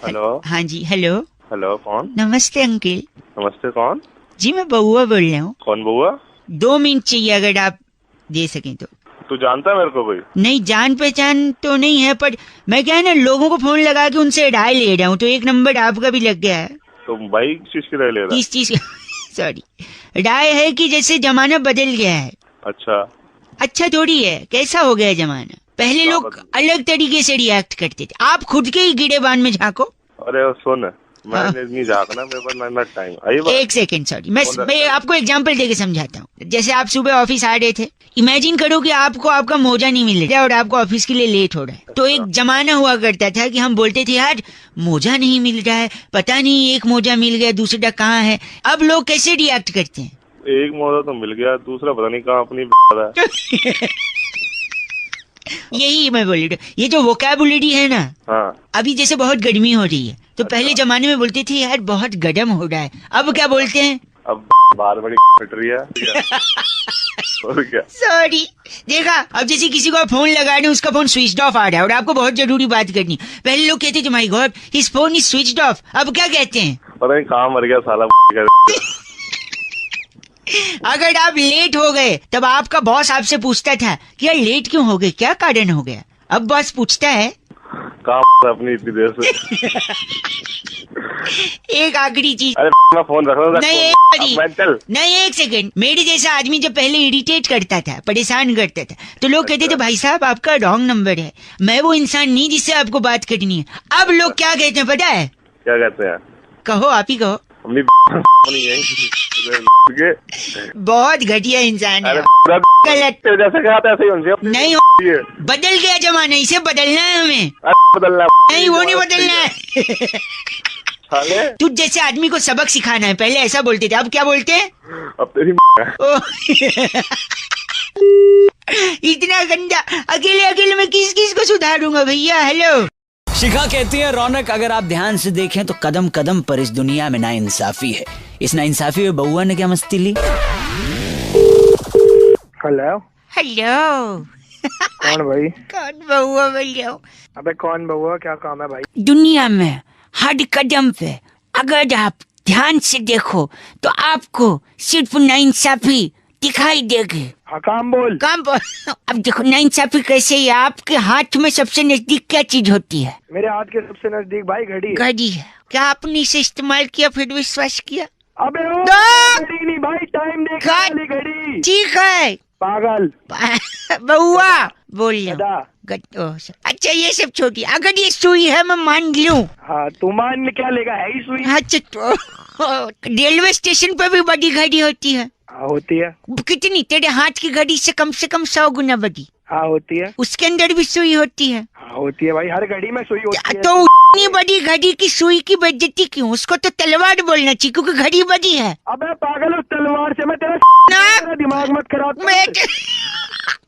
Hello. हाँ जी, hello. Hello, कौन? नमस्ते अंकिल नमस्ते, कौन? जी, मैं बउआ बोल रहा हूँ। कौन बउआ? 2 मिनट चाहिए अगर आप दे सकें तो। तू जानता है मेरे को कोई? नहीं, जान पहचान तो नहीं है, पर मैं क्या है ना, लोगों को फोन लगा के उनसे राय ले रहा हूँ, तो एक नंबर आपका भी लग गया है। तो भाई किस चीज की राय ले रहा है? किस चीज सॉरी, राय है कि जैसे जमाना बदल गया है। अच्छा। अच्छा थोड़ी है, कैसा हो गया जमाना। पहले क्या लोग बदल- अलग तरीके से रिएक्ट करते थे, आप खुद के ही गिरेबान में झांको। अरे सुन, हाँ। मैंने नहीं झाँकना, मेरे पास ना टाइम। आइए बात। एक सेकेंड, सॉरी, मैं कौन रखता मैं है? आपको एग्जांपल देके समझाता हूँ। जैसे आप सुबह ऑफिस आ रहे थे, इमेजिन करो कि आपको आपका मोजा नहीं मिल रहा है और आपको ऑफिस के लिए लेट हो रहा है। तो एक जमाना हुआ करता था कि हम बोलते थे यार मोजा नहीं मिल रहा है, पता नहीं एक मोजा मिल गया दूसरा कहाँ है। अब लोग कैसे रिएक्ट करते हैं? एक मौका तो मिल गया, दूसरा पता नहीं कहाँ अपनी है। यही मैं बोल रहा हूँ, ये जो वोकैबुलरी है ना, हाँ। अभी जैसे बहुत गर्मी हो रही है तो पहले जमाने में बोलते थे यार बहुत गर्म हो रहा है, अब क्या बोलते हैं? अब बार बड़ी फट रही है। और क्या? सॉरी, देखा, अब जैसे किसी को फोन लगा रहे, उसका फोन स्विच ऑफ आ रहा है और आपको बहुत जरूरी बात करनी। पहले लोग कहते थे my God his phone is switch off, अब क्या कहते हैं? पता नहीं कहाँ मर गया साला। अगर आप लेट हो गए तब आपका बॉस आपसे पूछता था कि यार लेट क्यों हो गए, क्या कारण हो गया। अब बॉस पूछता है कहाँ अपनी इतनी देर से। एक आखिरी चीज। अरे मैं फोन रख रहा हूँ। नहीं, नहीं, एक सेकंड। मेरे जैसा आदमी जब पहले इरिटेट करता था, परेशान करता था, तो लोग कहते थे भाई साहब आपका रॉन्ग नंबर है, मैं वो इंसान नहीं जिससे आपको बात करनी है। अब लोग क्या कहते हैं पता है? क्या कहते हैं? कहो, आप ही कहो। अपनी नहीं है। बहुत घटिया इंसान है। गलत जैसे कहा था ऐसे ही उनसे नहीं, बदल गया जमाना, इसे बदलना है हमें। बदलना नहीं, वो नहीं बदलना है। तू जैसे आदमी को सबक सिखाना है, पहले ऐसा बोलते थे, अब क्या बोलते हैं? अब तेरी इतना गंदा, अकेले अकेले मैं किस किस को सुधारूंगा भैया। हेलो। शिखा कहती है रौनक, अगर आप ध्यान से देखें तो कदम कदम पर इस दुनिया में नाइंसाफी है। इस नाइंसाफी में बउआ ने क्या मस्ती ली? हेलो। हेलो। कौन भाई? कौन बउआ बोल रहे हो? अबे कौन बउआ, क्या काम है भाई? दुनिया में हर कदम पे अगर आप ध्यान से देखो तो आपको सिर्फ नाइंसाफी दिखाई देगी। हाँ काम बोल। काम अब देखो नाइंसाफी कैसे है। आपके हाथ में सबसे नजदीक क्या चीज होती है? मेरे हाथ के सबसे नजदीक भाई घड़ी है। घड़ी है। क्या आपने इसे इस्तेमाल किया फिर विश्वास किया? अबे ओ, दो! घड़ी नहीं भाई, टाइम देखने घड़ी। वाली घड़ी। ठीक है पागल बउआ बोल गधा। अच्छा ये सब छोटी, अगर ये सुई है मैं मान लूं। हाँ तू मान क्या लेगा, है ही सुई। अच्छा रेलवे स्टेशन पे भी बड़ी घड़ी होती है। हाँ होती है। कितनी? तेरे हाथ की घड़ी से कम 100 गुना बड़ी। हाँ होती है। उसके अंदर भी सुई होती है। हाँ होती है भाई, हर घड़ी में सुई होती है। तो इतनी बड़ी घड़ी की सुई की बेइज्जती क्यों? उसको तो तलवार बोलना चाहिए क्योंकि घड़ी बड़ी है। अबे पागल, उस तलवार से मैं तेरा ना दिमाग मत खराब कर।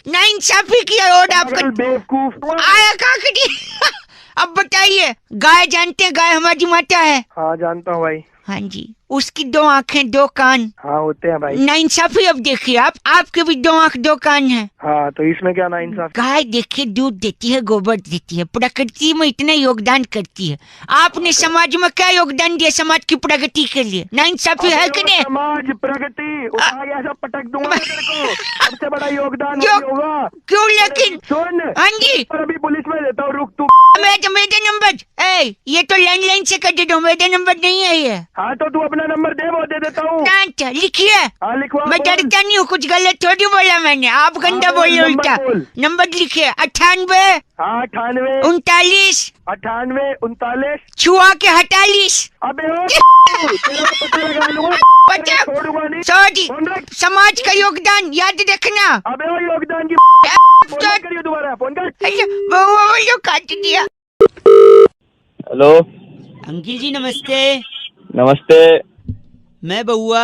नाइंसाफी किया और आपका बेवकूफ आया काकड़ी। अब बताइए, गाय जानते हैं, गाय हमारी माता है। हाँ जानता हूँ भाई। हाँ जी, उसकी 2 आंखें 2 कान। हाँ होते हैं भाई। नाइंसाफी अब देखिए आप, आपके भी 2 आंख 2 कान है। हाँ तो इसमें क्या नाइंसाफ? गाय देखिए दूध देती है, गोबर देती है, प्रकृति में इतना योगदान करती है। आपने समाज में क्या योगदान दिया समाज की प्रगति के लिए? नाइंसाफी है कि नहीं? समाज प्रगति उठा के ऐसा पटक दूंगा मैं तेरे को। सबसे बड़ा योगदान क्यों? वही होगा। क्यों लेकिन? सुन, हाँ जी, और अभी पुलिस में देता हूँ, रुक तू। मेरे नंबर ये तो लैंडलाइन से कर दे दो, मेरा नंबर नहीं है ये। हाँ तो तू अपना नंबर दे, वो दे देता हूँ। लिखिए। हाँ लिखवा। मैं डरता नहीं हूँ, कुछ गलत थोड़ी बोला मैंने, आप गंदा बोले उल्टा। नंबर लिखिए 98 हाँ 98 39 98 39 छुआ के 48। अबे ओ, तेरा पता लगा लूंगा, छोड़ूंगा नहीं। सॉरी, फोन रख। समाज का योगदान याद रखना। अबे वो योगदान की फोन मत करियो दोबारा, फोन कर। वो काट दिया। हेलो। अंकिल जी नमस्ते। नमस्ते। मैं बउआ।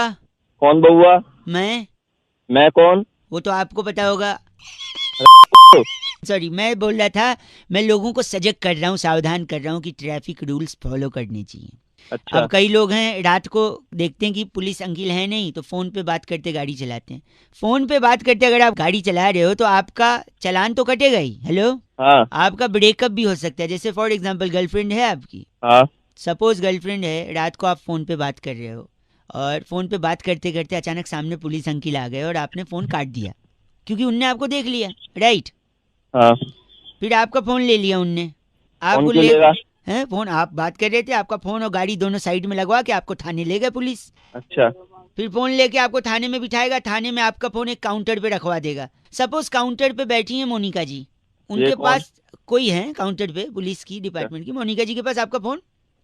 कौन बउआ? मैं कौन? वो तो आपको पता होगा। सॉरी, मैं बोल रहा था, मैं लोगों को सजग कर रहा हूँ, सावधान कर रहा हूँ कि ट्रैफिक रूल्स फॉलो करने चाहिए। अच्छा। अब कई लोग हैं रात को देखते हैं कि पुलिस अंकिल है नहीं, तो फोन पे बात करते गाड़ी चलाते हैं। फोन पे बात करते अगर आप गाड़ी चला रहे हो तो आपका चालान तो कटेगा ही। हेलो। हाँ। आपका ब्रेकअप भी हो सकता है। जैसे फॉर एग्जांपल गर्लफ्रेंड है आपकी, हाँ। सपोज गर्लफ्रेंड है, रात को आप फोन पे बात कर रहे हो और फोन पे बात करते करते अचानक सामने पुलिस अंकिल आ गए और आपने फोन काट दिया क्योंकि उनने आपको देख लिया, राइट? हाँ। फिर आपका फोन ले लिया उनने, आपको क्यों लेगा? हैं फोन, आप बात कर रहे थे, आपका फोन और गाड़ी दोनों साइड में लगवा के आपको थाने ले गए पुलिस। अच्छा। फिर फोन लेके आपको थाने में बिठाएगा, थाने में आपका फोन एक काउंटर पे रखवा देगा। सपोज काउंटर पे बैठी है मोनिका जी, उनके कौन? पास कोई है काउंटर पे, पुलिस की डिपार्टमेंट की, मोनिका जी के पास आपका फोन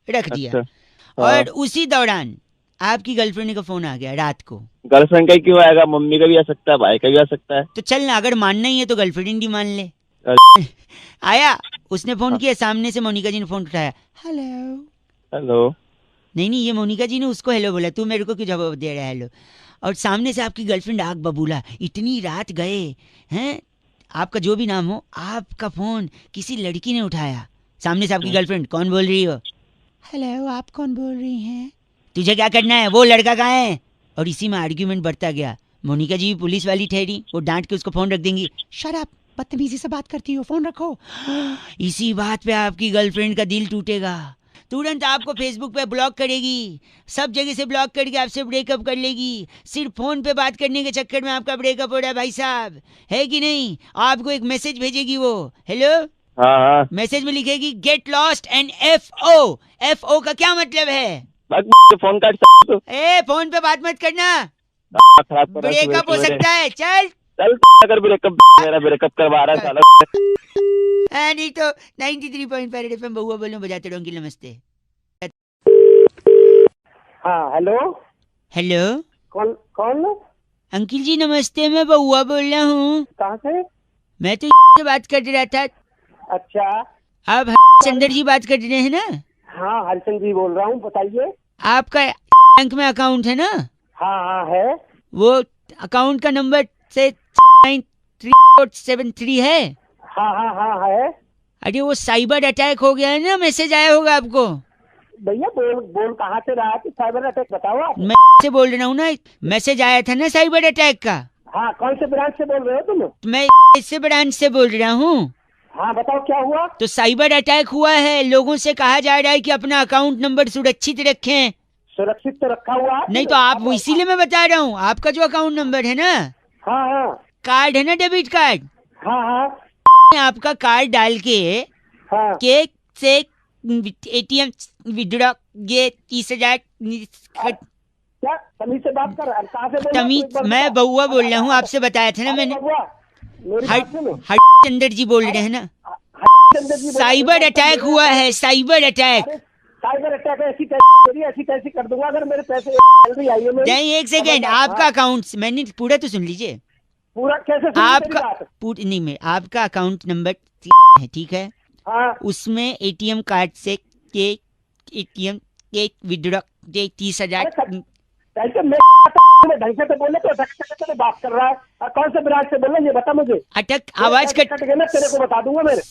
रख दिया। अच्छा। और उसी दौरान आपकी गर्लफ्रेंड का फोन आ गया रात को। गर्लफ्रेंड का ही क्यों आएगा? मम्मी का भी आ सकता है, भाई का भी आ सकता है। तो चल ना, अगर मानना ही है तो गर्लफ्रेंड ही मान ले। आया, उसने फोन किया, सामने से मोनिका जी ने फोन उठाया, हेलो। हेलो। नहीं नहीं, ये मोनिका जी ने उसको हेलो बोला, तू मेरे को क्यों जवाब दे रहा है हेलो? और सामने से आपकी गर्लफ्रेंड आग बबूला, इतनी रात गए हैं, आपका जो भी नाम हो, आपका फोन किसी लड़की ने उठाया। सामने से आपकी गर्लफ्रेंड, कौन बोल रही हो? हेलो, आप कौन बोल रही हैं? तुझे क्या करना है, वो लड़का कहाँ है? और इसी में आर्ग्यूमेंट बढ़ता गया। मोनिका जी भी पुलिस वाली ठहरी, वो डांट के उसको फोन रख देंगी, शट अप, बदतमीजी से बात करती हो, फोन रखो। इसी बात पे आपकी गर्लफ्रेंड का दिल टूटेगा, तुरंत आपको फेसबुक पे ब्लॉक करेगी, सब जगह से ब्लॉक करके आपसे ब्रेकअप कर लेगी। सिर्फ फोन पे बात करने के चक्कर में आपका ब्रेकअप हो रहा है भाई साहब, है कि नहीं? आपको एक मैसेज भेजेगी वो, हेलो। हाँ हाँ। मैसेज में लिखेगी get lost and FO। FO का क्या मतलब है? फोन काट तो ए, फोन पे बात मत करना, खराब कर रहा है, ब्रेकअप हो सवेरे-सवेरे। सकता है। चल चल अगर ब्रेकअप, मेरा ब्रेकअप करवा रहा है साला। नहीं तो 93.5 FM बहुआ बोलो, बजाते रहो। अंकिल नमस्ते। हाँ हेलो, हेलो कौन कौन? अंकिल जी नमस्ते, मैं बहुआ बोल रहा हूँ। कहाँ से? मैं तो से बात कर रहा था। अच्छा। आप चंदर जी बात कर रहे हैं ना? हाँ हरिचंद जी बोल रहा हूँ, बताइए। आपका बैंक में अकाउंट है ना? हाँ हाँ है। वो अकाउंट का नंबर से 9373 है। हाँ हाँ हाँ है। अरे वो साइबर अटैक हो गया है ना, मैसेज आया होगा आपको। भैया बोल कहाँ से रहा है? साइबर अटैक बताओ आप। मैं से बोल रहा हूँ ना, मैसेज आया था ना साइबर अटैक का। हाँ, कौन से ब्रांच से बोल रहे हो तुम? मैं इससे ब्रांच से बोल रहा हूँ। हाँ बताओ क्या हुआ? तो साइबर अटैक हुआ है, लोगों से कहा जा रहा है कि अपना अकाउंट नंबर सुरक्षित रखें। सुरक्षित तो रखा हुआ है। नहीं तो आप, वो इसीलिए मैं बता रहा हूँ, आपका जो अकाउंट नंबर है ना, हाँ हाँ कार्ड है ना, डेबिट कार्ड, हाँ हाँ आपका कार्ड डाल के हाँ। केक से ATM विड्रॉ, ये 30,000 क्या तमीज से बात कर? कहाँ से बोल रहे हो? तमीज, एक बार मैं बताओ। बउआ बोल रहा हूँ, आपसे बताया था ना अरे मैंने। बउआ, मेरी बात सुनो। चंदर जी बोल रहे हैं ना, चंद्र जी बोल रहे हैं। साइबर अटैक हुआ है, साइबर अटैक। अरे साइबर अटैक ऐसी कैसी कर दूंगा अगर मेरे पैसे सैलरी आई है मेरी। नहीं, एक सेकेंड, आपका अकाउंट, मैंने पूरा तो सुन लीजिए। पूरा कैसे सुनी मेरी आपका बात? नहीं, मैं आपका अकाउंट नंबर है, ठीक है? हाँ उसमें ATM कार्ड से के ATM के विड्रॉ 30,000। कैसे मैं ढंग से तो बोले तो ढंग से बात कर रहा है। कौन से ब्रांच से बोल रहे हैं ये बता मुझे। अटक, आवाज कट गया ना, तेरे को बता दूंगा मेरे।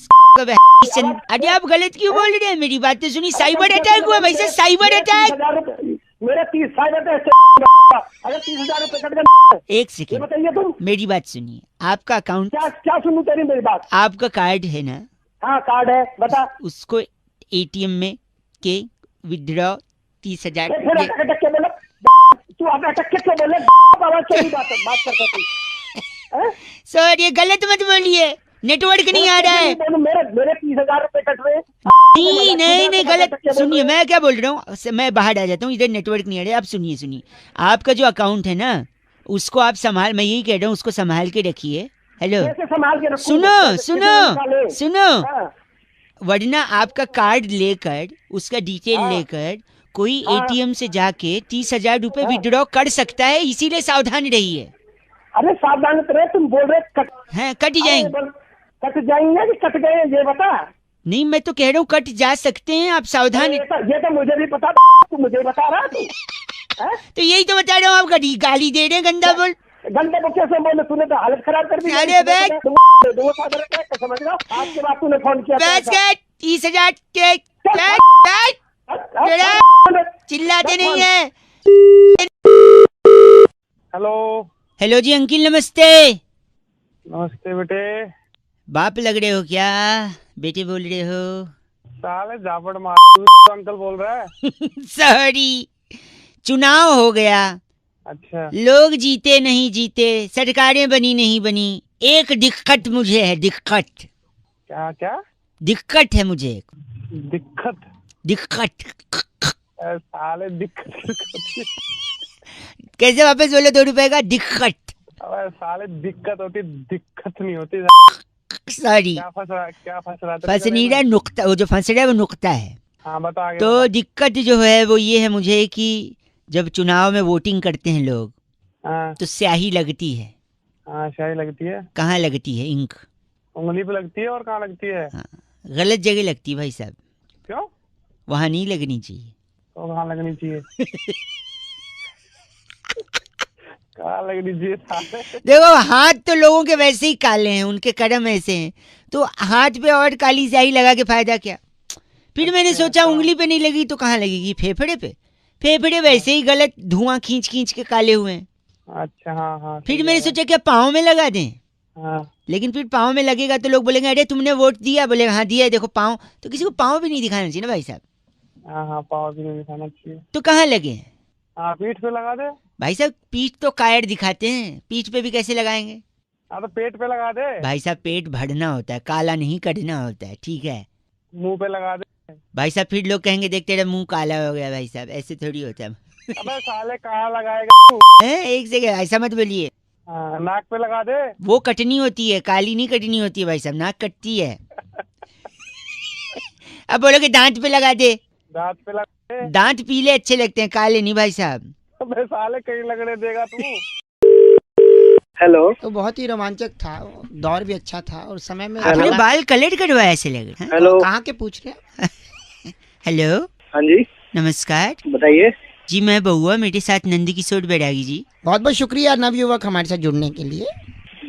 अरे आप गलत क्यों बोल रहे हैं? मेरी बात तो सुनी, साइबर अटैक हुआ भाई साहब, साइबर अटैक। मेरे 30 साइबर अटैक अगर 30,000 रुपए कट गए। एक ये सेकेंड, बताइए तुम। मेरी बात सुनिए। आपका अकाउंट, क्या सुनूं तेरी मेरी बात? आपका कार्ड है ना? हाँ कार्ड है, बता। उसको ATM में के विड्रॉ 30,000। फिर अटक के बोले तू, अटक के बोले आवाज से बात कर सकती। सर ये गलत मत बोलिए, नेटवर्क नहीं आ रहा है। मेरे 30,000 रुपए कट रहे। नहीं गलत सुनिए, मैं क्या बोल रहा हूँ, मैं बाहर आ जाता हूँ, इधर नेटवर्क नहीं आ रहा है। आप सुनिए, आपका जो अकाउंट है ना, उसको आप संभाल, मैं यही कह रहा हूँ, उसको संभाल के रखिए। हेलो, संभाल के रखूं? सुनो, वरना आपका कार्ड लेकर, उसका डिटेल लेकर कोई ATM से जाके 30,000 रुपए विड्रॉ कर सकता है, इसीलिए सावधान रहिए। अरे सावधान रहे, तुम बोल रहे कट ही जाएंगे। कट जाएंगे कि कट गए ये बता। नहीं, मैं तो कह रहा हूँ कट जा सकते हैं, आप सावधान। ये तो मुझे भी पता, तू मुझे बता रहा तू। तो यही तो बता रहा हूँ, आप गाली दे रहे हैं, गंदा बोल। गंदे को कैसे बोले? तूने तो हालत खराब कर दी। अरे समझ रहा, आज के बाद तूने फोन किया। 30,000 के चिल्लाते नहीं है। हेलो। हेलो जी अंकिल नमस्ते। नमस्ते बेटे। बाप लग रहे हो क्या? बेटे बोल रहे हो? साले झापड़ मार तो अंकल बोल रहा है। सॉरी, चुनाव हो गया, अच्छा लोग जीते नहीं जीते, सरकारें बनी नहीं बनी, एक दिक्कत मुझे है, दिक्कत क्या क्या दिक्कत है मुझे, दिक्कत? दिक्कत। साले दिक्कत कैसे वापस बोलो 2 रुपए का, दिक्कत। अबे साले दिक्कत होती, दिक्कत नहीं होती। सॉरी, क्या फंस रहा था? फंस नहीं रहा, नुक्ता, वो जो फंस रहा है वो नुक्ता है। हाँ बता आगे तो बता। दिक्कत जो है वो ये है मुझे कि जब चुनाव में वोटिंग करते हैं लोग हाँ तो स्याही लगती है। हाँ शाही लगती है, कहाँ लगती है? इंक उंगली पे लगती है और कहाँ लगती है? हाँ, गलत जगह लगती है भाई साहब, क्यों? वहां नहीं लगनी चाहिए। तो कहाँ लगनी चाहिए? कहाँ लगनी चाहिए साले? देखो, हाथ तो लोगों के वैसे ही काले हैं, उनके कर्म ऐसे हैं, तो हाथ पे और काली स्याही लगा के फायदा क्या? फिर मैंने सोचा उंगली पे नहीं लगी तो कहाँ लगेगी? फेफड़े पे। फेफड़े वैसे ही गलत धुआं खींच खींच के काले हुए हैं। अच्छा हाँ हाँ फिर मैंने सोचा क्या पाँव में लगा दें, हाँ लेकिन फिर पाँव में लगेगा तो लोग बोलेंगे अरे तुमने वोट दिया, बोले हाँ दिया है, देखो पाँव, तो किसी को पाँव भी नहीं दिखाना चाहिए ना भाई साहब। हाँ हाँ पाव भी नहीं दिखाना चाहिए। तो कहाँ लगे? हाँ पीठ पे लगा दे। भाई साहब पीठ तो कायर दिखाते हैं, पीठ पे भी कैसे लगाएंगे? हाँ तो पेट पे लगा दे। भाई साहब पेट भरना होता है, काला नहीं करना होता है, ठीक है मुंह पे लगा दे। भाई साहब? फिर लोग कहेंगे देख तेरा मुंह काला हो गया। भाई साहब ऐसे थोड़ी होता है। अबे साले कहाँ लगाएगा? एक सेकंड, ऐसा मत बोलिए। हाँ, नाक पे लगा दे। वो कटनी होती है, काली नहीं कटनी होती है भाई साहब, नाक कटती है। अब बोलोगे दांत पे लगा दे, दांत पे लगा दे। दांत पीले अच्छे लगते हैं, काले नहीं भाई साहब। अबे साले कहीं लगने देगा तू? हेलो। तो बहुत ही रोमांचक था, दौर भी अच्छा था और समय में आपने बाल कलर करवाया ऐसे लग रहा है। हेलो। कहाँ के पूछ रहे हैं? हेलो हाँ जी नमस्कार बताइए। जी, मैं बउआ, मेरे साथ नंद किशोर बैरागी जी। बहुत बहुत शुक्रिया नवयुवक हमारे साथ जुड़ने के लिए।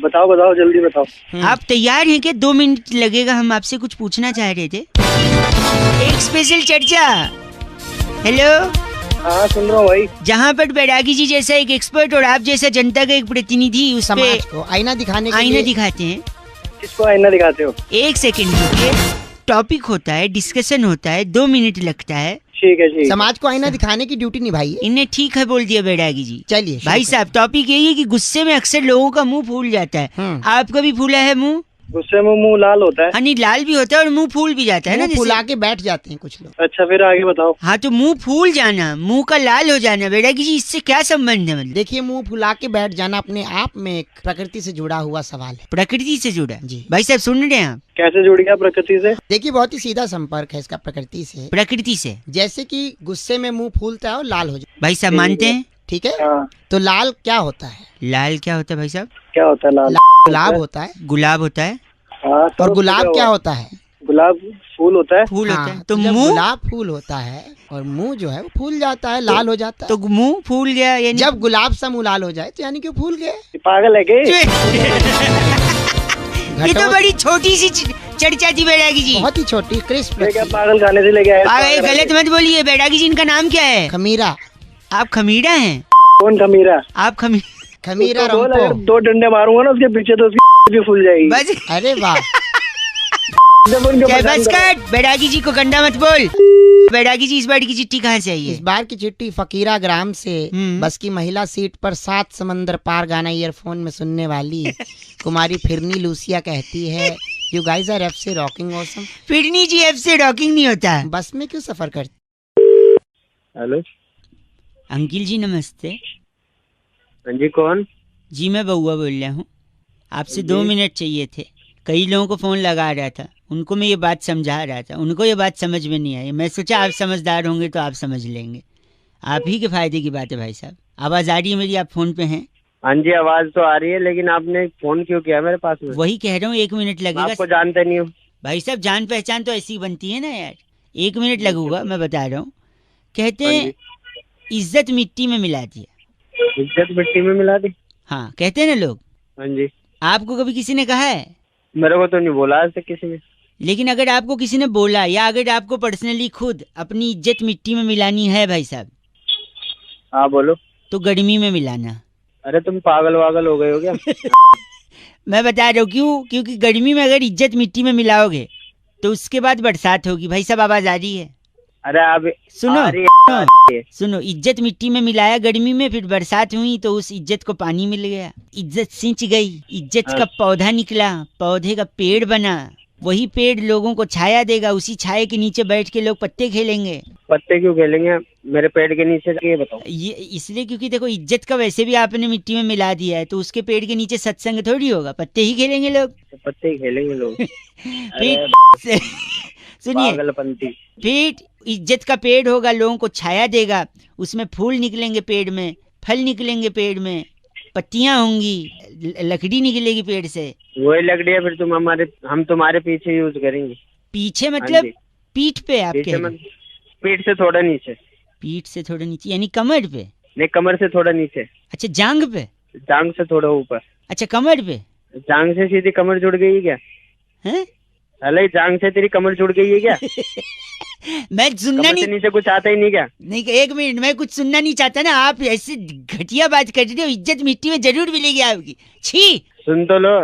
बताओ बताओ जल्दी बताओ। आप तैयार हैं क्या? 2 मिनट लगेगा, हम आपसे कुछ पूछना चाह रहे थे। एक स्पेशल चर्चा। हेलो। हाँ सुन रहा हूँ भाई। जहाँ पर बैरागी जी जैसा एक एक्सपर्ट और आप जैसा जनता का एक प्रतिनिधि उस पे समाज को आईना दिखाने के आईना लिए दिखाते हैं। किसको आईना दिखाते हो? एक सेकंड रुकिए, टॉपिक होता है, डिस्कशन होता है, 2 मिनट लगता है। ठीक है ठीक। समाज को आईना दिखाने की ड्यूटी निभाइए। इन्हें ठीक है बोल दिया बैरागी जी। चलिए भाई साहब टॉपिक यही है कि गुस्से में अक्सर लोगों का मुंह फूल जाता है। आपका भी फूला है मुंह? गुस्से में मुंह लाल होता है। हाँ नहीं, लाल भी होता है और मुंह फूल भी जाता है ना, मुंह जैसे। फुला के बैठ जाते हैं कुछ लोग। अच्छा फिर आगे बताओ। हाँ तो मुंह फूल जाना, मुंह का लाल हो जाना, बैरागी जी इससे क्या संबंध है? मतलब देखिए, मुंह फुला के बैठ जाना अपने आप में एक प्रकृति से जुड़ा हुआ सवाल है। प्रकृति से जुड़ा जी। भाई साहब सुन रहे हैं आप? कैसे जुड़ गया प्रकृति से? देखिए, बहुत ही सीधा संपर्क है इसका प्रकृति से। प्रकृति से जैसे कि गुस्से में मुंह फूलता है और लाल हो जाता भाई साहब मानते हैं? है, ठीक है। हाँ। तो लाल क्या होता है? लाल क्या होता है भाई साहब? क्या होता है लाल? गुलाब होता है। गुलाब होता है। हाँ, तो और गुलाब क्या होता है? गुलाब फूल होता है। फूल होता है। हाँ, तो जब मुंह? गुलाब फूल होता है और मुंह जो है वो फूल जाता है, लाल हो जाता है। तो मुंह फूल गया यानी? जब गुलाब सा मुंह लाल हो जाए तो यानी कि वो फूल गए। पागल है क्या? ये तो बड़ी छोटी सी चर्चा थी बैरागी जी। बहुत ही छोटी क्रिस्प। क्या पागल खाने से लेके आए? पागल गलत मत बोलिए। बैरागी जी इनका नाम क्या है? खमीरा। आप खमीरा हैं? कौन खमीरा? आप खमीरा उसको बोल, अगर रंपो। 2 डंडे मारूंगा ना उसके पीछे तो उसकी भी फूल जाएगी। बस अरे वाह। जब उनके क्या पसंद बस करो। कर, बैरागी जी को गंदा मत बोल। बैरागी जी इस बार की चिट्ठी कहाँ से आई इस है? बार की चिट्ठी फकीरा ग्राम से। हम्म। बस की महिला सीट पर 7 समंदर पार गाना ईयरफोन में सुनने वाली कुमारी फिरनी लूसिया कहती है, यू गाइस आर एफ से रॉकिंग ऑसम। फिरनी जी एफ से रॉकिंग नहीं होता है। बस में क्यों सफर करती? हेलो। अंकिल जी नमस्ते। हाँ जी कौन? जी मैं बउआ बोल रहा हूँ, आपसे 2 मिनट चाहिए थे। कई लोगों को फोन लगा रहा था, उनको मैं ये बात समझा रहा था, उनको ये बात समझ में नहीं आई। मैं सोचा आप समझदार होंगे तो आप समझ लेंगे। आप ही के फायदे की बात है भाई साहब। आवाज आ रही है मेरी? आप फोन पे हैं? हाँ जी आवाज तो आ रही है, लेकिन आपने फोन क्यों किया मेरे पास में? वही कह रहा हूँ, 1 मिनट मैं लगेगा। आपको जानते नहीं हूँ। भाई साहब जान पहचान तो ऐसी बनती है ना यार। 1 मिनट लगूगा, मैं बता रहा हूँ। कहते हाँ हैं इज्जत मिट्टी में मिला दिया। इज्जत मिट्टी में मिला दी? हाँ कहते हैं ना लोग। हाँ जी। आपको कभी किसी ने कहा है? मेरे को तो नहीं बोला आज तक किसी ने। लेकिन अगर आपको किसी ने बोला या अगर आपको पर्सनली खुद अपनी इज्जत मिट्टी में मिलानी है भाई साहब, हाँ बोलो। तो गर्मी में मिलाना। अरे तुम पागल वागल हो गए हो क्या? मैं बता रहा हूँ क्यों, क्योंकि गर्मी में अगर इज्जत मिट्टी में मिलाओगे तो उसके बाद बरसात होगी। भाई साहब आवाज आ रही है? अरे आप सुनो आ रही है। सुनो, इज्जत मिट्टी में मिलाया गर्मी में, फिर बरसात हुई तो उस इज्जत को पानी मिल गया, इज्जत सिंच गई, इज्जत का पौधा निकला, पौधे का पेड़ बना, वही पेड़ लोगों को छाया देगा, उसी छाया के नीचे बैठ के लोग पत्ते खेलेंगे। पत्ते क्यों खेलेंगे मेरे पेड़ के नीचे, ये बताओ। ये इसलिए क्योंकि देखो इज्जत का वैसे भी आपने मिट्टी में मिला दिया है, तो उसके पेड़ के नीचे सत्संग थोड़ी होगा, पत्ते ही खेलेंगे लोग। तो पत्ते ही खेलेंगे लोग। फिर सुनिए, पागलपंती। फिर इज्जत का पेड़ होगा, लोगों को छाया देगा, उसमें फूल निकलेंगे पेड़ में, फल निकलेंगे पेड़ में, पत्तियां होंगी, लकड़ी निकलेगी पेड़ से। वही लकड़ी है, फिर हम तुम्हारे पीछे यूज करेंगे। पीछे मतलब पीठ पे? आप पीछे पीठ से थोड़ा नीचे। पीठ से थोड़ा नीचे यानी कमर पे? नहीं, कमर से थोड़ा नीचे। अच्छा, जांग पे? जांग से थोड़ा ऊपर। अच्छा, कमर पे? जांग से सीधी कमर जुड़ गई है क्या? हैं? अरे जांग से तेरी कमर जुड़ गई है क्या? मैं सुनना नहीं, नीचे कुछ आता ही नहीं क्या? नहीं, एक मिनट, मैं कुछ सुनना नहीं चाहता ना। आप ऐसे घटिया बात कर रहे हो, इज्जत मिट्टी में जरूर मिलेगी आपकी। छी, सुन तो लो,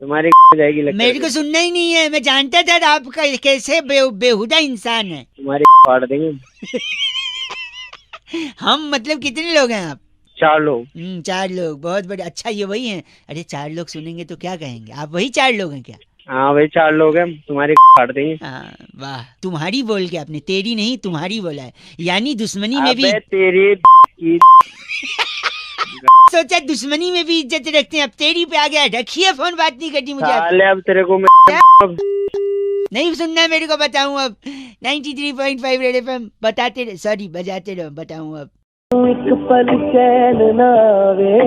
तुम्हारी जाएगी लगता है। मेरे को सुनना ही नहीं है, मैं जानता था आपका कैसे बेहुदा इंसान है। तुम्हारी फाड़ देंगे। हम मतलब कितने लोग हैं आप? 4 लोग। 4 लोग, बहुत बड़े। अच्छा, ये वही हैं? अरे 4 लोग सुनेंगे तो क्या कहेंगे? आप वही 4 लोग हैं क्या? हाँ वही 4 लोग हैं, तुम्हारी फाड़ देंगे। हाँ, वाह, तुम्हारी बोल के आपने तेरी नहीं तुम्हारी बोला है, यानी दुश्मनी में भी तेरी की सोचा दुश्मनी में भी इज्जत रखते हैं। अब तेरी पे आ गया, रखिए फोन, बात नहीं करनी मुझे। अब तेरे को नहीं सुनना है मेरे को, बताऊं अब। 93.5 रेड एफएम बताते रहो, सॉरी बजाते रहो, बताऊं अब। एक पल चैन ना आवे,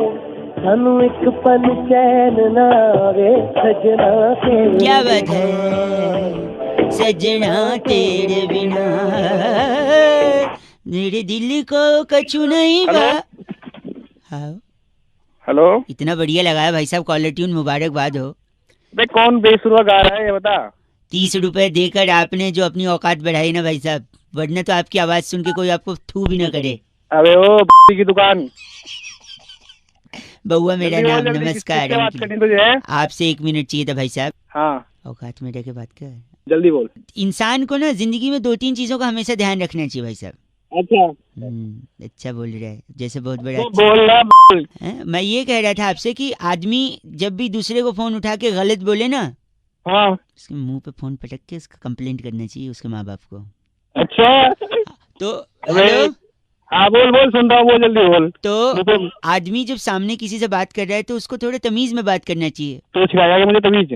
सानू एक पल चैन ना आवे, सजना तेरे। क्या बात है, सजना तेरे बिना मेरे दिल को कछु नहीं बा। हाँ, हेलो, इतना बढ़िया लगा है भाई साहब, कॉलर ट्यून, मुबारकबाद हो। कौन बेसुरा गा रहा है ये बता। 30 रुपए देकर आपने जो अपनी औकात बढ़ाई ना भाई साहब, वरना तो आपकी आवाज सुन के कोई आपको थू भी ना करे। अबे ओ की दुकान। बउआ मेरा नाम, नमस्कार। बात करनी तुझे? आपसे 1 मिनट चाहिए था भाई साहब। हाँ, औकात में रह के बात कर, जल्दी बोल। इंसान को ना जिंदगी में 2-3 चीजों का हमेशा ध्यान रखना चाहिए भाई साहब। अच्छा, अच्छा बोल रहा है, जैसे बहुत बड़ा। तो बोल रहा बोल। मैं ये कह रहा था आपसे कि आदमी जब भी दूसरे को फोन उठा के गलत बोले ना, हाँ, उसके मुंह पे फोन पटक के उसका कंप्लेंट करना चाहिए उसके माँ बाप को। अच्छा, तो हेलो, हाँ बोल बोल, सुन रहा हूँ, बोल जल्दी बोल। तो आदमी जब सामने किसी से बात कर रहा है तो उसको थोड़ा तमीज में बात करना चाहिए। तो सिखाया मुझे तमीज?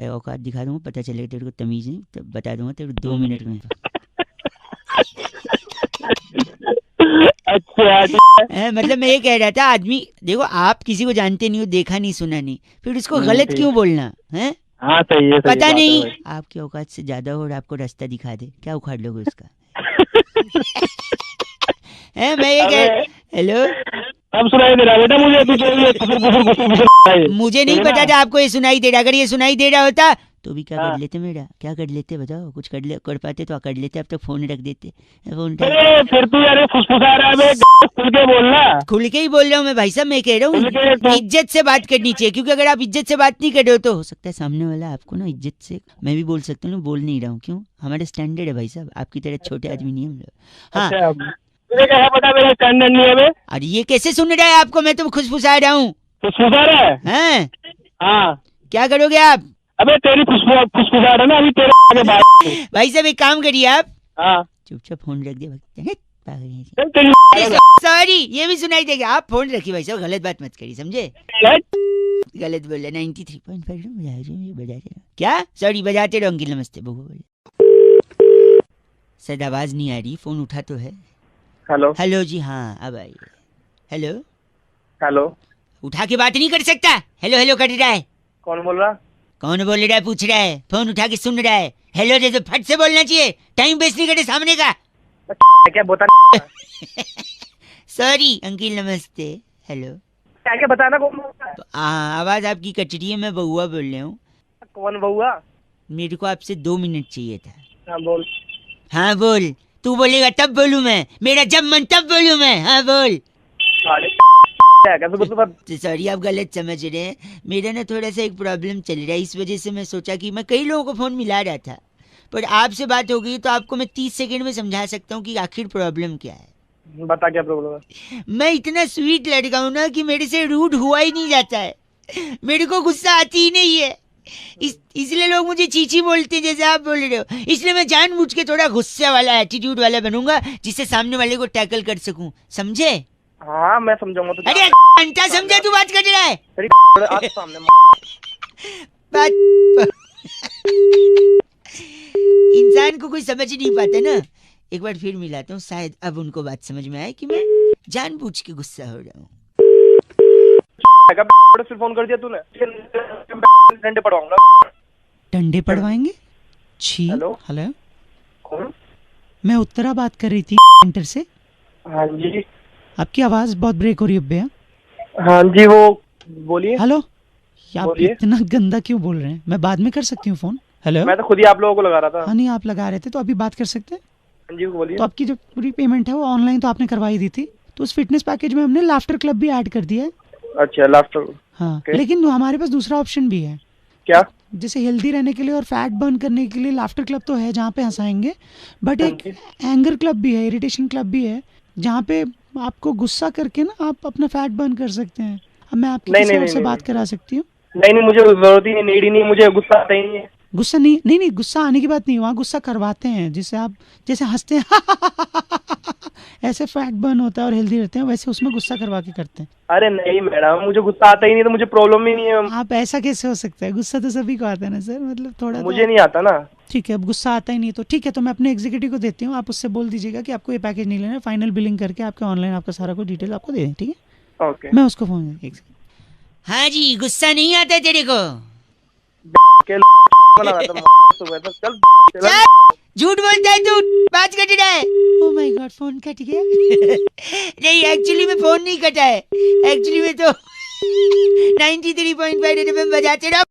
औकात दिखा दूंगा, पता चलेगा तेरे को तमीज नहीं, तो बता दूंगा तेरे को 2 मिनट में। अच्छा, मतलब मैं ये कह रहा था, आदमी देखो, आप किसी को जानते नहीं हो, देखा नहीं सुना नहीं, फिर उसको गलत क्यों बोलना है? हाँ सही है, पता नहीं आपकी औकात से ज्यादा हो और आपको रास्ता दिखा दे, क्या उखाड़ लोगे उसका? मैं ये कह, हेलो, अब सुनाई दे रहा बेटा मुझे? मुझे नहीं पता था आपको ये सुनाई दे रहा। अगर ये सुनाई दे रहा होता तो भी क्या कर लेते मेरा, क्या कर लेते बताओ? कुछ कर पाते तो कर लेते, अब तक फोन रख देते। फोन फिर तू यार फुसफुसा रहा है, खुल के बोलना। खुल के ही बोल रहा हूँ मैं भाई साहब, मैं कह रहा हूँ इज्जत से बात करनी चाहिए, क्योंकि अगर आप इज्जत से बात नहीं कर रहे हो तो हो सकता है सामने वाला आपको ना इज्जत से, मैं भी बोल सकता हूँ, बोल नहीं रहा हूँ, क्यों? हमारे स्टैंडर्ड है भाई साहब, आपकी तरह छोटे आदमी नहीं हम लोग। हाँ, पता मेरा स्टैंडर्ड नहीं है। अरे ये कैसे सुन रहा है आपको? मैं तो खुशफुसा रहा हूँ। फुसफुसा रहा है? हाँ, क्या करोगे आप? अबे तेरी फुसफुसा रहा ना अभी तेरे भाई साहब एक काम करिए आप, हाँ, चुपचाप फोन रख दिया। तेरी सॉरी, ये भी सुनाई देगा। आप फोन रखिए भाई साहब, गलत बात मत करिए, समझे? गलत बोल रहे। 93.5 बजाते क्या? सॉरी, बजाते रहो अंकिल, नमस्ते। शायद आवाज नहीं आ रही, फोन उठा तो है। हेलो, हेलो जी, हाँ अब आइए। हेलो, हेलो, उठा के बात नहीं कर सकता? हेलो हेलो कर रहा है। कौन बोल रहा? कौन बोल रहा है पूछ रहा है, फोन उठा के सुन रहा है। हेलो जैसे फट से बोलना चाहिए, टाइम वेस्ट नहीं करे सामने का। क्या बता? सॉरी अंकिल, नमस्ते। हेलो, क्या बताना? कौन? आवाज आपकी कट रही है, मैं बउआ बोल रहा हूँ। कौन बउआ? मेरे को आपसे 2 मिनट चाहिए था। हाँ बोल। हाँ बोल, तू बोलेगा तब बोलूं मैं, मेरा जब मन तब बोलूं मैं। हाँ बोल। कैसे मतलब तो सॉरी, आप गलत समझ रहे हैं। मेरा ना थोड़ा सा एक प्रॉब्लम चल रहा है, इस वजह से मैं सोचा कि मैं कई लोगों को फोन मिला रहा था, पर आपसे बात हो गई तो आपको मैं 30 सेकंड में समझा सकता हूँ कि आखिर प्रॉब्लम क्या है। बता क्या प्रॉब्लम है? मैं इतना स्वीट लड़का हूँ ना कि मेरे से रूड हुआ ही नहीं जाता है, मेरे को गुस्सा आती ही नहीं है। इसलिए लोग मुझे चीची बोलते हैं जैसे आप बोल रहे हो। इसलिए मैं जानबूझ के थोड़ा गुस्से वाला, एटीट्यूड वाला बनूंगा जिससे सामने वाले को टैकल कर सकूं, समझे? हाँ मैं समझाऊंगा तो। अरे घंटा समझा, तू बात कर रहा है। आज सामने बात इंसान को कोई समझ नहीं पाता ना। एक बार फिर मिलाता हूँ, शायद अब उनको बात समझ में आए कि मैं जानबूझ के गुस्सा हो रहा हूँ। फिर फोन कर दिया तूने, डंडे पड़वाऊंगा। डंडे पड़वाएंगे? छी। हेलो हेलो, कौन? मैं उत्तरा बात कर रही थी सेंटर से। हाँ जी। आपकी आवाज बहुत ब्रेक हो रही है भैया। हाँ जी, वो बोलिए। हेलो, आप बोलिए। इतना गंदा क्यों बोल रहे हैं? मैं बाद में कर सकती हूँ फोन। हेलो। मैं तो खुद ही आप लोगों को लगा रहा था। हाँ नहीं, आप लगा रहे थे तो अभी बात कर सकते हैं। हाँ जी बोलिए। तो आपकी जो पूरी पेमेंट है वो ऑनलाइन तो आपने करवाई दी थी, तो उस फिटनेस पैकेज में हमने लाफ्टर क्लब भी ऐड कर दिया है। अच्छा, लाफ्टर। हाँ, लेकिन हमारे पास दूसरा ऑप्शन भी है। क्या? जैसे हेल्दी रहने के लिए और फैट बर्न करने के लिए लाफ्टर क्लब तो है जहाँ पे हंसाएंगे, बट एक एंगर क्लब भी है, इरिटेशन क्लब भी है, जहाँ पे आपको गुस्सा करके ना आप अपना फैट बर्न कर सकते हैं। अब मैं आपकी किसी और से बात करा सकती हूँ। नहीं, मुझे जरूरत ही नहीं, नीड ही नहीं, मुझे गुस्सा आता ही नहीं है। गुस्सा नहीं, गुस्सा आने की बात नहीं, वहाँ गुस्सा करवाते हैं, जिससे आप जैसे हंसते हैं ऐसे फैट बर्न होता है और हेल्दी रहते हैं, वैसे उसमें गुस्सा करवा के करते हैं। अरे नहीं मैडम, मुझे गुस्सा आता ही नहीं, तो मुझे प्रॉब्लम ही नहीं है। आप ऐसा कैसे हो सकता है? गुस्सा तो सभी को आता है ना सर, मतलब थोड़ा मुझे नहीं आता ना। ठीक है, अब गुस्सा आता ही नहीं तो ठीक है, तो मैं अपने एग्जीक्यूटिव को देती हूँ, आप उससे बोल दीजिएगा कि आपको ये पैकेज नहीं लेना है, फाइनल बिलिंग करके आपके ऑनलाइन आपका सारा कुछ डिटेल आपको दे दें, ठीक है? ओके, मैं उसको फोन। हाँ जी, गुस्सा नहीं आता तेरे को? चल झूठ बोलता है तू, बात कट रहा है। Oh my God, phone cut गया। नहीं, एक्चुअली में फोन नहीं कटा है, एक्चुअली में तो 93.5 एफएम बजाते रहो।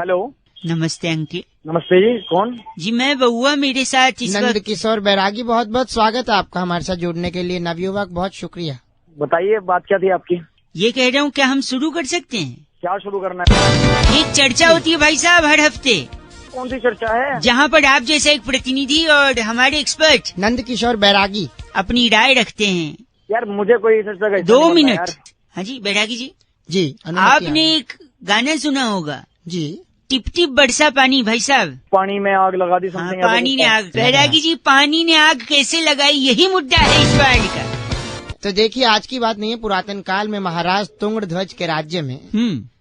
हेलो, नमस्ते अंकिल। नमस्ते जी, कौन? जी मैं बउआ, मेरे साथ इस नंद वक्त किशोर बैरागी, बहुत बहुत स्वागत है आपका हमारे साथ जुड़ने के लिए। नवयुवक, बहुत शुक्रिया। बताइए, बात क्या थी आपकी? ये कह रहा हूँ, क्या हम शुरू कर सकते हैं? क्या शुरू करना है? एक चर्चा होती है भाई साहब हर हफ्ते। कौन सी चर्चा है? जहाँ पर आप जैसा एक प्रतिनिधि और हमारे एक्सपर्ट नंद किशोर बैरागी अपनी राय रखते हैं। यार मुझे कोई चर्चा का 2 मिनट। हाँ जी बैरागी जी, जी, अनुमति आपने है। एक गाना सुना होगा, जी, टिप टिप बरसा पानी। भाई साहब, पानी में आग लगा दी, हाँ, समथिंग पानी ने आग। बैरागी जी, पानी ने आग कैसे लगाई, यही मुद्दा है इस बार का। तो देखिए, आज की बात नहीं है, पुरातन काल में महाराज तुंगध्वज के राज्य में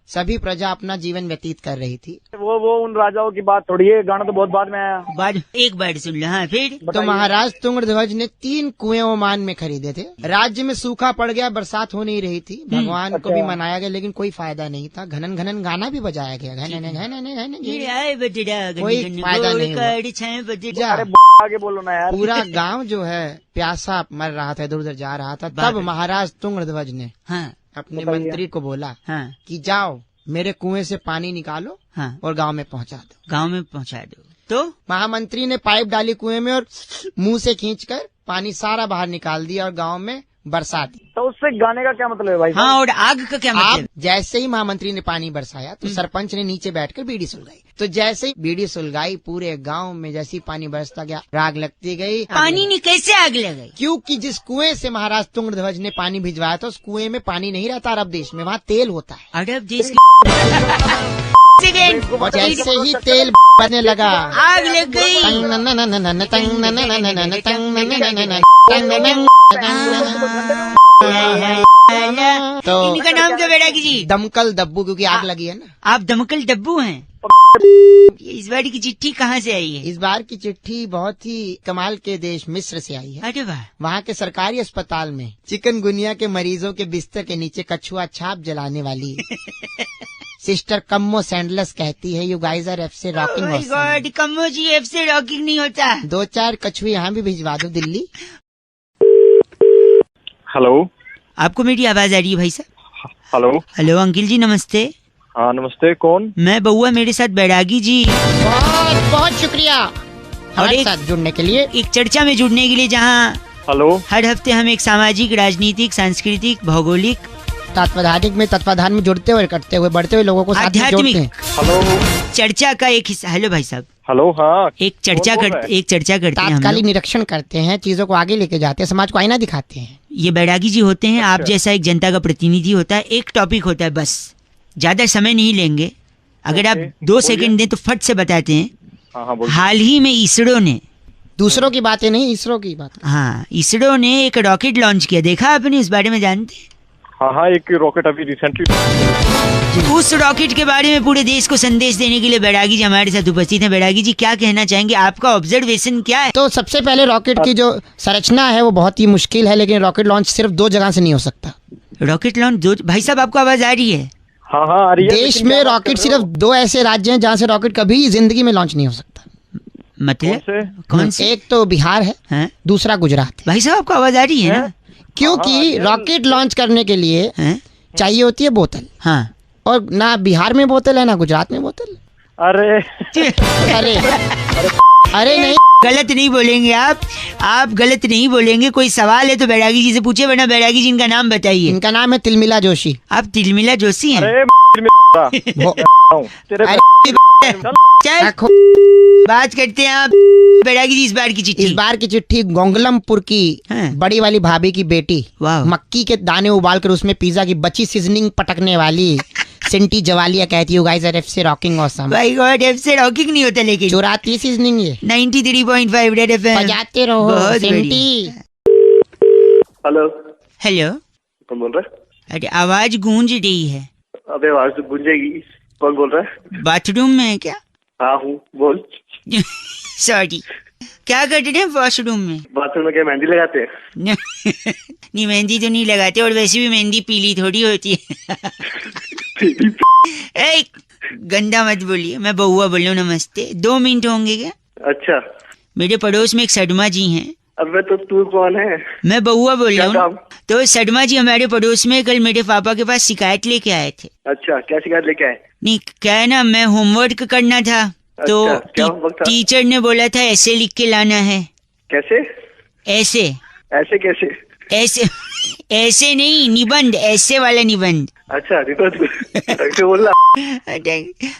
सभी प्रजा अपना जीवन व्यतीत कर रही थी। वो उन राजाओं की बात थोड़ी है, गाना तो बहुत बाद में आया। बाद एक बार सुन लो। हाँ फिर? तो महाराज तुंगध्वज ने 3 कुएं ओमान में खरीदे थे। राज्य में सूखा पड़ गया, बरसात हो नहीं रही थी, भगवान को भी मनाया गया, लेकिन कोई फायदा नहीं था। घनन घनन गाना भी बजाया गया, घनन घनन कोई फायदा नहीं हुआ। अरे आगे बोलो ना यार। पूरा गांव जो है प्यासा मर रहा था, इधर उधर जा रहा था। तब महाराज तुंगध्वज ने अपने मंत्री को बोला कि जाओ मेरे कुएं से पानी निकालो और गांव में पहुंचा दो। गांव में पहुंचा दो। तो महामंत्री ने पाइप डाली कुएं में और मुंह से खींचकर पानी सारा बाहर निकाल दिया और गांव में बरसा दी। तो उससे गाने का क्या मतलब है भाई? हाँ, और आग का क्या मतलब? जैसे ही महामंत्री ने पानी बरसाया तो सरपंच ने नीचे बैठकर बीड़ी सुलगाई। तो जैसे ही बीड़ी सुलगाई, पूरे गांव में जैसे ही पानी बरसता गया, आग लगती गई। पानी ने कैसे आग लगाई? क्योंकि जिस कुएं से महाराज तुंगध्वज ने पानी भिजवाया था, उस कुएं में पानी नहीं रहता अरब देश में, वहाँ तेल होता है। अरब देश और जैसे ही तेल बनने लगा, आग लग गई। तो इनका नाम क्या बैरागी जी? दमकल दब्बू, क्योंकि आग लगी है ना। आप दमकल डब्बू हैं। इस बार की चिट्ठी कहाँ से आई है? इस बार की चिट्ठी बहुत ही कमाल के देश मिस्र से आई है। अरे वाह। वहाँ के सरकारी अस्पताल में चिकनगुनिया के मरीजों के बिस्तर के नीचे कछुआ छाप जलाने वाली सिस्टर कम्मो सैंडलस कहती है, यू गाइज आर एफसे rocking. Oh god, Kammo ji एफसे रॉकिंग नहीं होता। 2-4 कछुए यहाँ भी भिजवा दो दिल्ली। हेलो, आपको मेरी आवाज आ रही है भाई साहब? हेलो। हेलो अंकिल जी, नमस्ते। हाँ नमस्ते, कौन? मैं बउआ, मेरे साथ बैरागी जी। बहुत बहुत शुक्रिया हमारे साथ जुड़ने के लिए। एक चर्चा में जुड़ने के लिए, जहाँ हेलो। हर हफ्ते हम एक सामाजिक, राजनीतिक, सांस्कृतिक, भौगोलिक, तत्वधानिक में तत्वाधान में जुड़ते हुए, करते हुए, बढ़ते हुए लोगों को साथ में जोड़ते आध्यात्मिक हैं। हेलो। चर्चा का एक हिस्सा। हेलो भाई साहब। हेलो। हाँ। एक चर्चा करते हैं हम तात्कालिक लोग। निरीक्षण करते हैं, चीजों को आगे लेके जाते हैं, समाज को आईना दिखाते हैं। ये बैरागी जी होते हैं, आप जैसा एक जनता का प्रतिनिधि होता है। एक टॉपिक होता है, बस ज्यादा समय नहीं लेंगे। अगर आप 2 सेकंड दें तो फट से बताते हैं। हाँ बोलिए। हाल ही में इसरो ने, दूसरों की बातें नहीं, इसरो की बात। हाँ इसरो ने एक रॉकेट लॉन्च किया, देखा आपने? इस बारे में जानते हैं? हाँ एक रॉकेट अभी रिसेंटली। उस रॉकेट के बारे में पूरे देश को संदेश देने के लिए बैरागी जी हमारे साथ उपस्थित हैं। बैरागी जी क्या कहना चाहेंगे, आपका ऑब्जर्वेशन क्या है? तो सबसे पहले रॉकेट की जो संरचना है वो बहुत ही मुश्किल है, लेकिन रॉकेट लॉन्च सिर्फ 2 जगह से नहीं हो सकता। रॉकेट लॉन्च 2, भाई साहब आपको आवाज आ रही है? हाँ आ रही है। देश में रॉकेट सिर्फ 2 ऐसे राज्य हैं जहाँ से रॉकेट कभी जिंदगी में लॉन्च नहीं हो सकता। मतलब कौन से? एक तो बिहार है, हैं? दूसरा गुजरात है। भाई साहब आपको आवाज आ रही है ना? क्योंकि रॉकेट लॉन्च करने के लिए हैं? चाहिए होती है बोतल, हाँ। और ना बिहार में बोतल है ना गुजरात में बोतल। अरे अरे अरे नहीं, गलत नहीं बोलेंगे आप गलत नहीं बोलेंगे। कोई सवाल है तो बैरागी जी से पूछे, वरना बैरागी जी इनका नाम बताइए। इनका नाम है तिलमिला जोशी। आप तिलमिला जोशी हैं? अरे तेरे चल बात करते हैं आप। बैरागी जी इस बार की चिट्ठी। इस बार की चिट्ठी गोंगलमपुर की हाँ। बड़ी वाली भाभी की बेटी वाह। मक्की के दाने उबालकर उसमें पिज्जा की बची सीजनिंग पटकने वाली सिंटी जवालिया कहती है, guys are FC rocking awesome. भाई गॉड, एफसी रॉकिंग नहीं होता, लेकिन चुराती सीजनिंग ये 93.5 रेड एफएम बजाते रहो बहुत सिंटी। हेलो। हेलो। कौन बोल रहा है? अरे आवाज गूंज रही है। अबे आवाज तो गूंजेगी। कौन बोल रहा है? बाथरूम में है क्या? हाँ हूँ, बोल। सॉरी, क्या कर रहे हैं वॉशरूम में? बाथरूम में क्या मेहंदी लगाते हैं? नहीं मेहंदी तो नहीं लगाते, और वैसे भी मेहंदी पीली थोड़ी होती है। ए, गंदा मत बोलिए, मैं बउआ बोल रहा हूँ। नमस्ते, 2 मिनट होंगे क्या? अच्छा। मेरे पड़ोस में एक सडमा जी हैं। अबे तो तू कौन है? मैं बउआ बोल रहा क्या हूँ। काम? तो सडमा जी हमारे पड़ोस में कल मेरे पापा के पास शिकायत लेके आए थे। अच्छा, क्या शिकायत लेके आए? नहीं, क्या है ना, मैं होमवर्क करना था तो अच्छा, क्या होमवर्क था? टीचर ने बोला था ऐसे लिख के लाना है। कैसे? ऐसे ऐसे कैसे? ऐसे ऐसे नहीं, निबंध, ऐसे वाला निबंध। अच्छा ऐसे बोल रहा।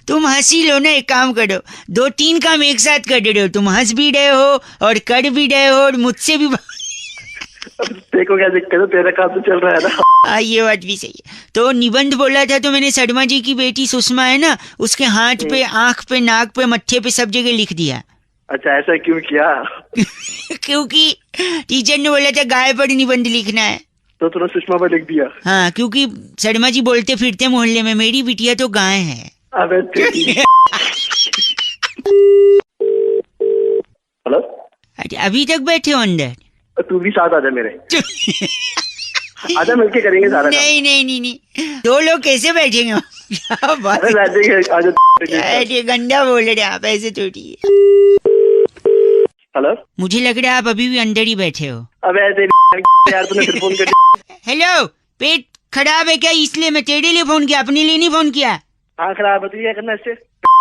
तुम हंसी लो ना, एक काम करो, 2-3 काम एक साथ कर रहे हो। तुम हंस भी रहे हो और कर भी रहे हो, और मुझसे भी देखो क्या दिक्कत है, तेरा काम तो चल रहा है ना। ये बात भी सही है। तो निबंध बोला था, तो मैंने शर्मा जी की बेटी सुषमा है ना, उसके हाथ पे, आंख पे, नाक पे, मत्थे पे, सब जगह लिख दिया। अच्छा, ऐसा क्यों किया? क्योंकि टीचर ने बोला था गाय पर निबंध लिखना है। तो तूने सुषमा पर लिख दिया? हाँ, क्योंकि शर्मा जी बोलते फिरते मोहल्ले में मेरी बिटिया तो गाय है। अबे हेलो। अरे अभी तक बैठे हो अंदर? तू भी साथ आजा मेरे। आजा, मिलके करेंगे सारा काम। नहीं, 2 लोग कैसे बैठेंगे? क्या बात अरे है? बैठेंगे, आजा। अरे गंदा बोल रहे आप, ऐसे थोड़ी। हेलो। मुझे लग रहा है आप अभी भी अंदर ही बैठे हो। अबे ऐसे यार, तूने फिर फोन कर। हेलो, पेट खराब है क्या? इसलिए मैं तेरे लिए फोन किया, अपने लिए नहीं फोन किया। हाँ खराब है, तो क्या करना इससे?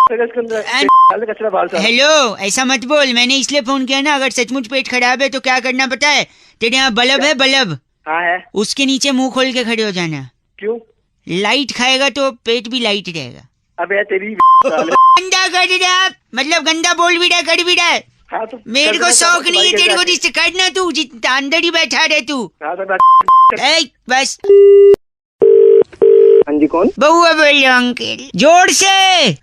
कचरा बाहर से। हेलो, ऐसा मत बोल, मैंने इसलिए फोन किया ना, अगर सचमुच पेट खराब है तो क्या करना पता है? तेरे यहाँ बल्ब है, बल्ब, हाँ है। उसके नीचे मुंह खोल के खड़े हो जाना। क्यों? लाइट खाएगा तो पेट भी लाइट रहेगा। अबे तेरी गंदा कर रहे आप, मतलब गंदा बोल भी रहा, कर भी रहा है। हाँ, तो मेरे को शौक नहीं है तेरे को जिससे करना, तू जितना अंदर ही बैठा रहे तू। हाँ, तो बस। हाँ जी, कौन? बउआ बोल रहा हूं अंकल, जोर से।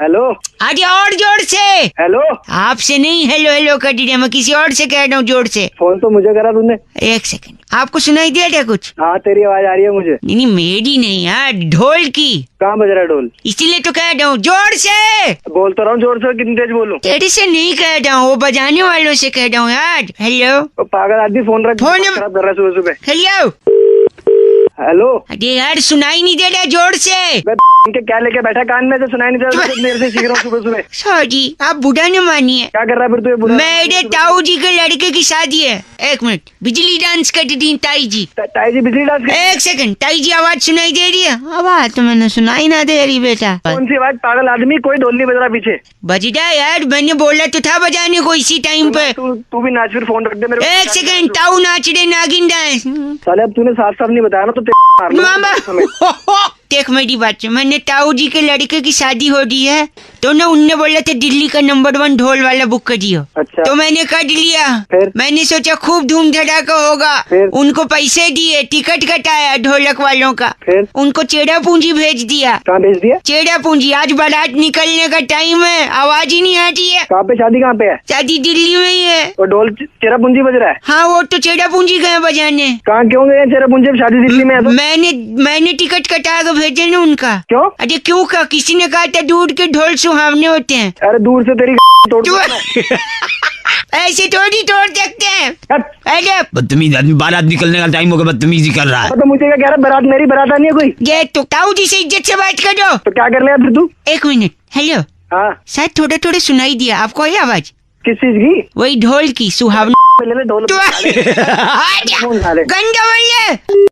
हेलो। आगे और जोर से। हेलो। आपसे नहीं हेलो हेलो कर रही है, मैं किसी और से कह रहा हूँ जोर से। फोन तो मुझे करा तूने। 1 सेकंड, आपको सुनाई दिया क्या कुछ? हाँ, तेरी आवाज आ रही है मुझे। नहीं मेरी नहीं यार, ढोल की। कहाँ बज रहा है ढोल? इसीलिए तो कह रहा हूँ जोर से। बोल तो रहा हूँ जोर से, कितनी तेज बोलूं? तेरे से नहीं कह रहा हूँ, वो बजाने वालों से कह रहा हूँ यार। हेलो। पागल आदमी फोन रख, फोन खराब कर रहा है सुबह सुबह। हेलो। हेलो। अरे यार सुनाई नहीं दे रहा, जोर से। इनके क्या लेके बैठा कान में, तो सुनाई नहीं देता, तो देर से सीख रहा हूँ सुबह सुबह। सॉरी, आप बुढ़ा न मानिए। क्या कर रहा है फिर तू ये बुरा? मेरे ताऊ जी के लड़के की शादी है। एक मिनट, बिजली डांस करती थी ताई जी। ताई जी बिजली डांस कर? एक सेकंड, ताई जी आवाज सुनाई दे रही है? आवाज तो मैंने सुनाई ना दे रही बेटा। कौन सी आवाज? पागल आदमी, कोई ढोल नहीं बज रहा पीछे। बजता यार, मैंने बोला तो था बजाने को इसी टाइम पे। तू भी नाच, फिर फोन रख दे मेरे को। एक सेकंड, ताऊ नाच रहे नागिन डांस। साले अब तूने साफ साफ नहीं बताया ना तो मामा देख मेरी बात से, मैंने ताऊ जी के लड़के की शादी हो रही है तो ना उनने बोला था दिल्ली का नंबर 1 ढोल वाला बुक कर दियो। अच्छा। तो मैंने कर लिया। फिर? मैंने सोचा खूब धूम धड़ाका होगा। फिर? उनको पैसे दिए, टिकट कटाया ढोलक वालों का। फिर? उनको चेड़ा पूंजी भेज दिया। कहाँ भेज दिया? चेड़ा पूंजी, आज बारात निकलने का टाइम है, आवाज ही नहीं आती है। कहाँ पे शादी? कहाँ पे है शादी? दिल्ली में ही है। और ढोल चेरा पूंजी बज रहा है? हाँ, वो तो चेड़ा पूंजी गए बजाने। कहाँ क्यों गए चेरा पूंजी? शादी दिल्ली में है तो? मैंने टिकट कटा के भेजे ना उनका। क्यों? अरे क्यों का, किसी ने कहा था दूर के ढोल सुहावने होते हैं। अरे दूर से तेरी तोड़ ऐसे थोड़ी तोड़ सकते हैं। अरे बदतमीज आदमी, बारात निकलने का टाइम होगा, बदतमीजी कर रहा है। तो मुझे क्या कह रहा? बारात मेरी बारात नहीं है कोई। ये तो ताऊ जी से इज्जत से बात करो। तो क्या कर ले फिर तू? एक मिनट, हेलो। हाँ, शायद थोड़ा थोड़ा सुनाई दिया आपको ये आवाज? किस चीज की? वही ढोल की, सुहावनी। ले ढोल गंदा बोल